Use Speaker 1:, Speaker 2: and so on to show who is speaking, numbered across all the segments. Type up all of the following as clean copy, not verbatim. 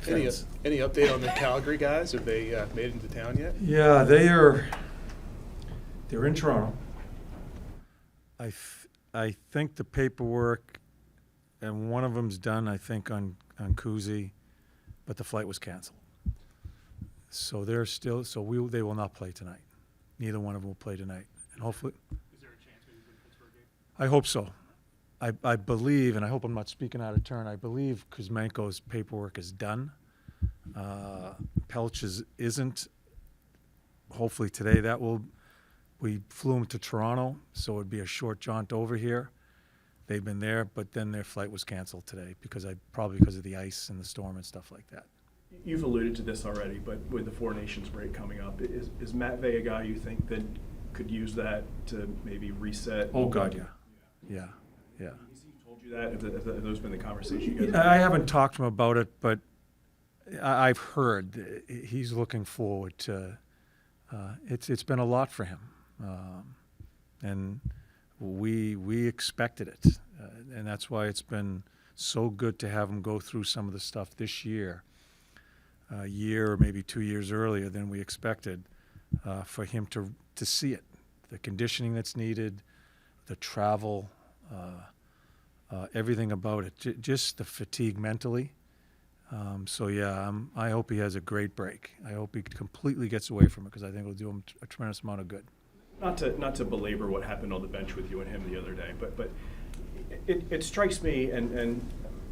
Speaker 1: Any update on the Calgary guys? Have they made it into town yet?
Speaker 2: Yeah, they're in Toronto. I think the paperwork, and one of them's done, I think, on Kuzi, but the flight was canceled. So they're still, they will not play tonight. Neither one of them will play tonight. And hopefully.
Speaker 3: Is there a chance maybe for the Pittsburgh game?
Speaker 2: I hope so. I believe, and I hope I'm not speaking out of turn, I believe Kuzmenko's paperwork is done. Pelch's isn't. Hopefully today we flew him to Toronto, so it would be a short jaunt over here. They've been there, but then their flight was canceled today probably because of the ice and the storm and stuff like that.
Speaker 4: You've alluded to this already, but with the Four Nations break coming up, is Matt Vey a guy you think that could use that to maybe reset?
Speaker 2: Oh, God, yeah.
Speaker 4: Has he told you that? Have those been the conversations you guys
Speaker 2: I haven't talked to him about it, but I've heard that he's looking forward to it's been a lot for him. And we expected it. And that's why it's been so good to have him go through some of the stuff this year, a year or maybe 2 years earlier than we expected, for him to see it, the conditioning that's needed, the travel, everything about it, just the fatigue mentally. I hope he has a great break. I hope he completely gets away from it because I think it'll do him a tremendous amount of good.
Speaker 4: Not to belabor what happened on the bench with you and him the other day, but it strikes me, and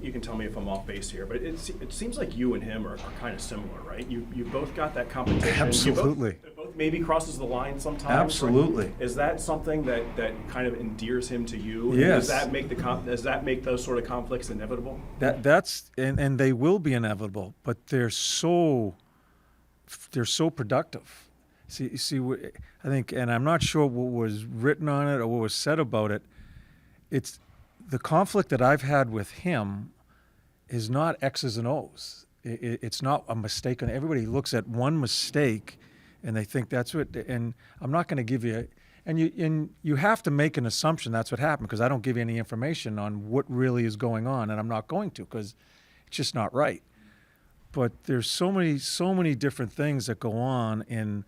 Speaker 4: you can tell me if I'm off base here, but it seems like you and him are kind of similar, right? You both got that competition.
Speaker 2: Absolutely.
Speaker 4: It both maybe crosses the line sometimes.
Speaker 2: Absolutely.
Speaker 4: Right? Is that something that kind of endears him to you?
Speaker 2: Yes.
Speaker 4: Does that make those sort of conflicts inevitable?
Speaker 2: That's and they will be inevitable, but they're so productive. See, I think, and I'm not sure what was written on it or what was said about it. It's the conflict that I've had with him is not X's and O's. It's not a mistake. Everybody looks at one mistake and they think that's what, and I'm not going to give you, and you have to make an assumption that's what happened because I don't give you any information on what really is going on, and I'm not going to because it's just not right. But there's so many different things that go on in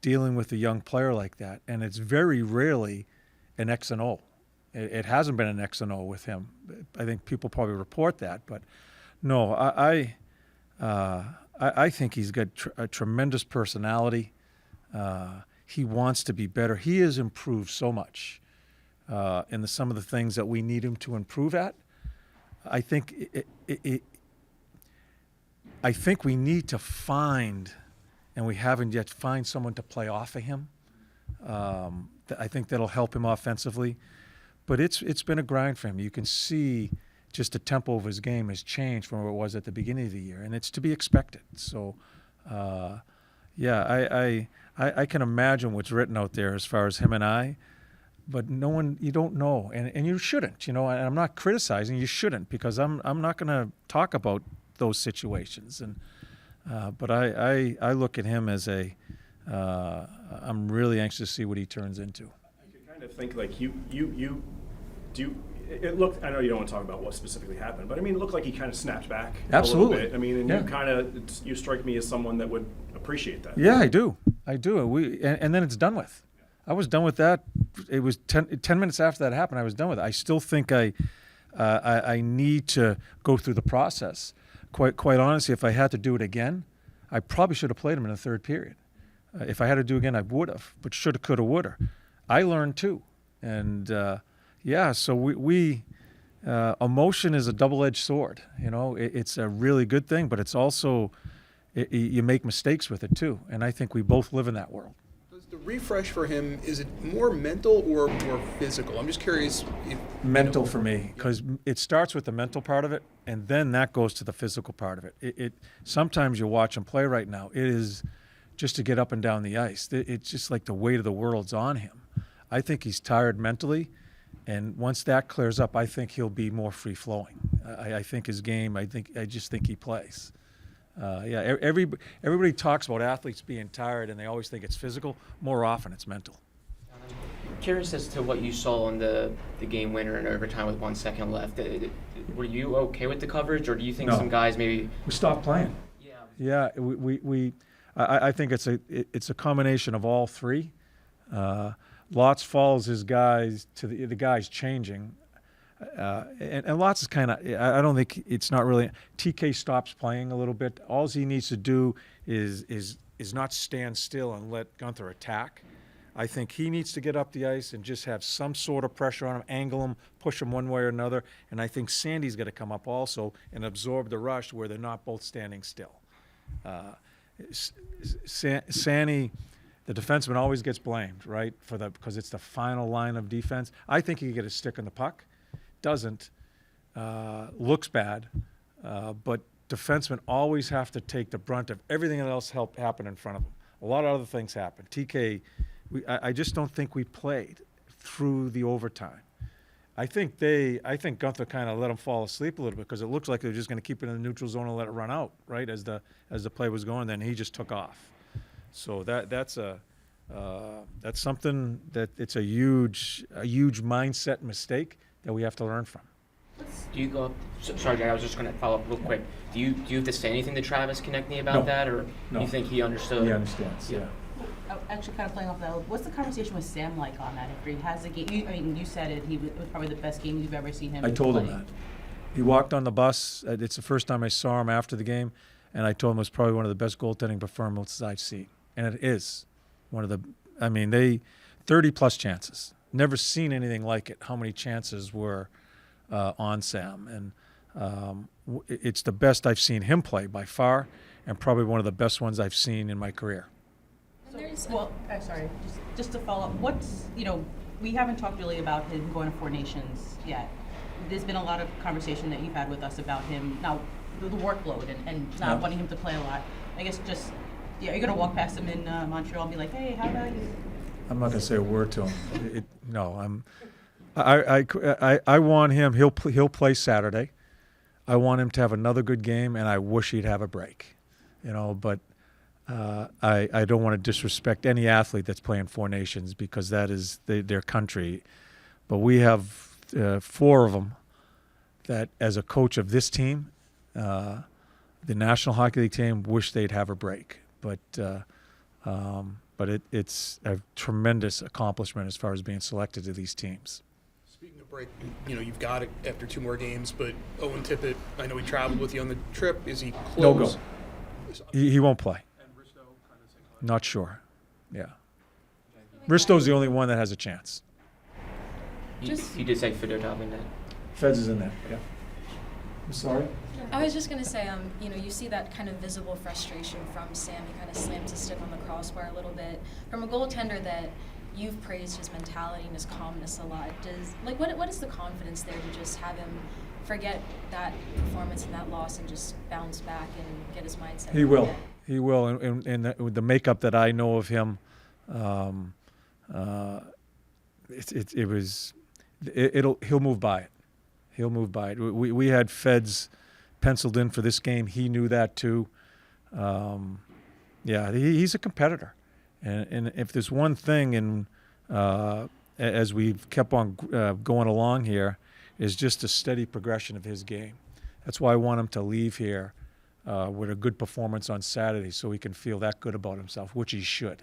Speaker 2: dealing with a young player like that, and it's very rarely an X and O. It hasn't been an X and O with him. I think people probably report that, but no, I think he's got a tremendous personality. He wants to be better. He has improved so much in some of the things that we need him to improve at. I think I think we need to find, and we haven't yet, find someone to play off of him. I think that'll help him offensively. But it's been a grind for him. You can see just the tempo of his game has changed from where it was at the beginning of the year, and it's to be expected. So, I can imagine what's written out there as far as him and I, but you don't know, and you shouldn't. And I'm not criticizing. You shouldn't because I'm not going to talk about those situations. And but I look at him as I'm really anxious to see what he turns into.
Speaker 4: I could kind of think like you do. It looked. I know you don't want to talk about what specifically happened, but I mean, it looked like he kind of snapped back.
Speaker 2: Absolutely.
Speaker 4: A little bit. I mean, and
Speaker 2: Yeah.
Speaker 4: you strike me as someone that would appreciate that.
Speaker 2: Yeah, I do. And then it's done with. I was done with that. It was 10 minutes after that happened. I was done with it. I still think I need to go through the process. Quite honestly, if I had to do it again, I probably should have played him in the third period. If I had to do it again, I would have. But shoulda, coulda, woulda. I learned too, and so we emotion is a double-edged sword. It's a really good thing, but it's also you make mistakes with it too. And I think we both live in that world.
Speaker 1: Does the refresh for him, is it more mental or more physical? I'm just curious.
Speaker 2: Mental for me, because it starts with the mental part of it, and then that goes to the physical part of it. It sometimes you watch him play right now. It is just to get up and down the ice. It's just like the weight of the world's on him. I think he's tired mentally, and once that clears up, I think he'll be more free-flowing. I think his game, I just think he plays. Everybody talks about athletes being tired, and they always think it's physical. More often, it's mental.
Speaker 5: curious as to what you saw in the game winner in overtime with 1 second left. Were you okay with the coverage, or do you think
Speaker 2: No.
Speaker 5: some guys maybe?
Speaker 2: We stopped playing.
Speaker 5: Yeah.
Speaker 2: Yeah, I think it's a combination of all three. Lots follows his guys to the guys changing, and Lots is kind of. I don't think it's not really. TK stops playing a little bit. All he needs to do is not stand still and let Gunther attack. I think he needs to get up the ice and just have some sort of pressure on him, angle him, push him one way or another. And I think Sandy's got to come up also and absorb the rush where they're not both standing still. Sandy, the defenseman, always gets blamed, right, because it's the final line of defense. I think he can get a stick in the puck. Doesn't. Looks bad. But defensemen always have to take the brunt of everything else happen in front of them. A lot of other things happen. TK, I just don't think we played through the overtime. I think Gunther kind of let him fall asleep a little bit because it looks like they're just going to keep it in the neutral zone and let it run out, right, as the play was going. Then he just took off. So that's something that it's a huge mindset mistake that we have to learn from.
Speaker 5: Do you go up? Sorry, Jack, I was just going to follow up real quick. Do you have to say anything to Travis Konechny about
Speaker 2: No.
Speaker 5: that, or
Speaker 2: No.
Speaker 5: you think he understood?
Speaker 2: He understands. Yeah.
Speaker 6: Actually, kind of playing off that, what's the conversation with Sam like on that? If he has a game, you said it, it was probably the best game you've ever seen him
Speaker 2: I told him
Speaker 6: play.
Speaker 2: that. He walked on the bus. It's the first time I saw him after the game, and I told him it was probably one of the best goaltending performances I've seen. And it is one of the. I mean, 30-plus chances. Never seen anything like it. How many chances were on Sam, and it's the best I've seen him play by far, and probably one of the best ones I've seen in my career.
Speaker 6: Well, sorry, just to follow up, we haven't talked really about him going to Four Nations yet. There's been a lot of conversation that you've had with us about him, now the workload and not wanting him to play a lot. I guess you're going to walk past him in Montreal and be like, hey, how about you?
Speaker 2: I'm not going to say a word to him. I want him. He'll play Saturday. I want him to have another good game, and I wish he'd have a break. But I don't want to disrespect any athlete that's playing Four Nations because that is their country. But we have 4 of them that, as a coach of this team, the National Hockey League team, wish they'd have a break. But it's a tremendous accomplishment as far as being selected to these teams.
Speaker 1: Speaking of break, you've got it after 2 more games, but Owen Tippett, I know he traveled with you on the trip. Is he close?
Speaker 2: No go. He won't play.
Speaker 3: And Bristow, kind of same.
Speaker 2: Not sure. Yeah. Bristow's the only one that has a chance.
Speaker 5: You did say Fedor Dalvin.
Speaker 2: Feds is in there. Yeah. I'm sorry.
Speaker 7: I was just going to say, you see that kind of visible frustration from Sam. He kind of slams his stick on the crossbar a little bit. From a goaltender that you've praised his mentality and his calmness a lot, what is the confidence there to just have him forget that performance and that loss and just bounce back and get his mindset?
Speaker 2: He will. He will. And with the makeup that I know of him, he'll move by it. He'll move by it. We had Feds penciled in for this game. He knew that too. He's a competitor. And if there's one thing, as we've kept on going along here, is just a steady progression of his game. That's why I want him to leave here with a good performance on Saturday so he can feel that good about himself, which he should.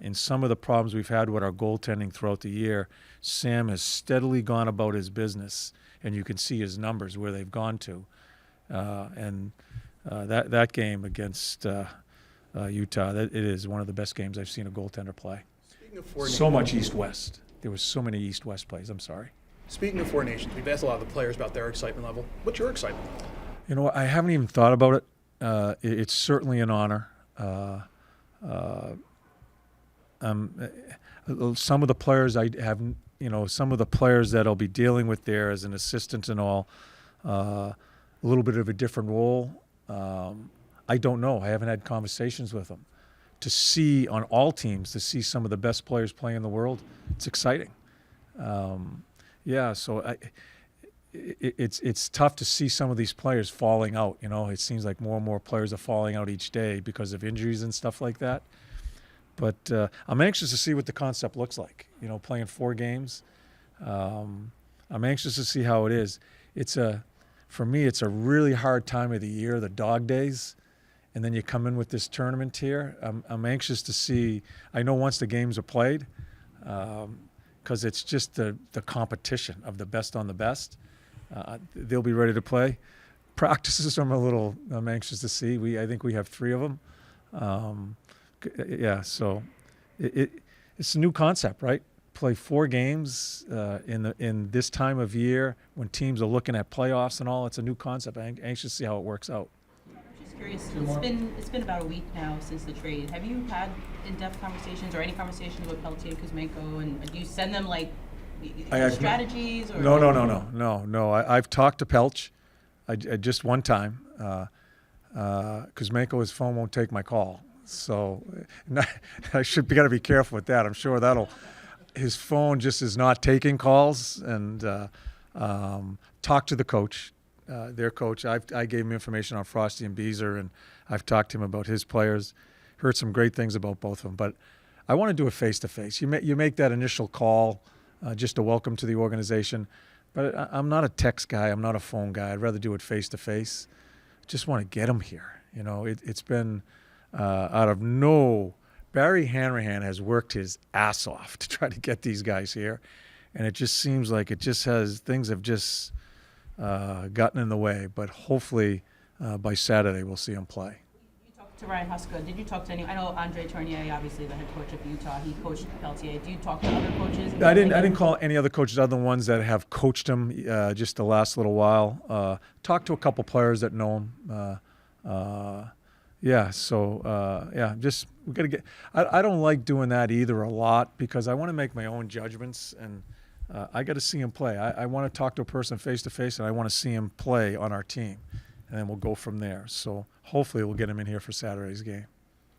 Speaker 2: In some of the problems we've had with our goaltending throughout the year, Sam has steadily gone about his business, and you can see his numbers where they've gone to. That game against Utah, it is one of the best games I've seen a goaltender play.
Speaker 1: Speaking of Four
Speaker 2: So
Speaker 1: Nations,
Speaker 2: much East-West. There was so many East-West plays. I'm sorry.
Speaker 1: Speaking of Four Nations, we've asked a lot of the players about their excitement level. What's your excitement level?
Speaker 2: I haven't even thought about it. It's certainly an honor. Some of the players I have, some of the players that I'll be dealing with there as an assistant and all, a little bit of a different role. I don't know. I haven't had conversations with them. To see on all teams, to see some of the best players play in the world, it's exciting. It's tough to see some of these players falling out. It seems like more and more players are falling out each day because of injuries and stuff like that. But I'm anxious to see what the concept looks like. You know, playing 4 games. I'm anxious to see how it is. For me, it's a really hard time of the year, the dog days, and then you come in with this tournament here. I'm anxious to see. I know once the games are played, because it's just the competition of the best on the best. They'll be ready to play. Practices, I'm anxious to see. I think we have 3 of them. Yeah, so it's a new concept, right? Play 4 games in this time of year when teams are looking at playoffs and all. It's a new concept. I'm anxious to see how it works out.
Speaker 6: I'm just curious. It's been about a week now since the trade. Have you had in-depth conversations or any conversations with Peltier, Kuzmenko, and do you send them like strategies? Or
Speaker 2: No. I've talked to Pelch. I just one time. Kuzmenko, his phone won't take my call, so I got to be careful with that. I'm sure his phone just is not taking calls. And talk to the coach, their coach. I gave him information on Frosty and Beezer, and I've talked to him about his players. Heard some great things about both of them, but I want to do it face to face. You make that initial call, just a welcome to the organization. But I'm not a text guy. I'm not a phone guy. I'd rather do it face to face. Just want to get them here. You know, it's been out of no. Barry Hanrahan has worked his ass off to try to get these guys here, and it just seems like things have just gotten in the way. But hopefully by Saturday we'll see them play.
Speaker 6: You talked to Ryan Huska. Did you talk to any? I know Andre Tournier, obviously the head coach of Utah. He coached Peltier. Do you talk to other coaches?
Speaker 2: I didn't call any other coaches other than ones that have coached him just the last little while. Talked to a couple players that know him. Just we got to get. I don't like doing that either a lot because I want to make my own judgments, and I got to see him play. I want to talk to a person face to face, and I want to see him play on our team, and then we'll go from there. So hopefully we'll get him in here for Saturday's game.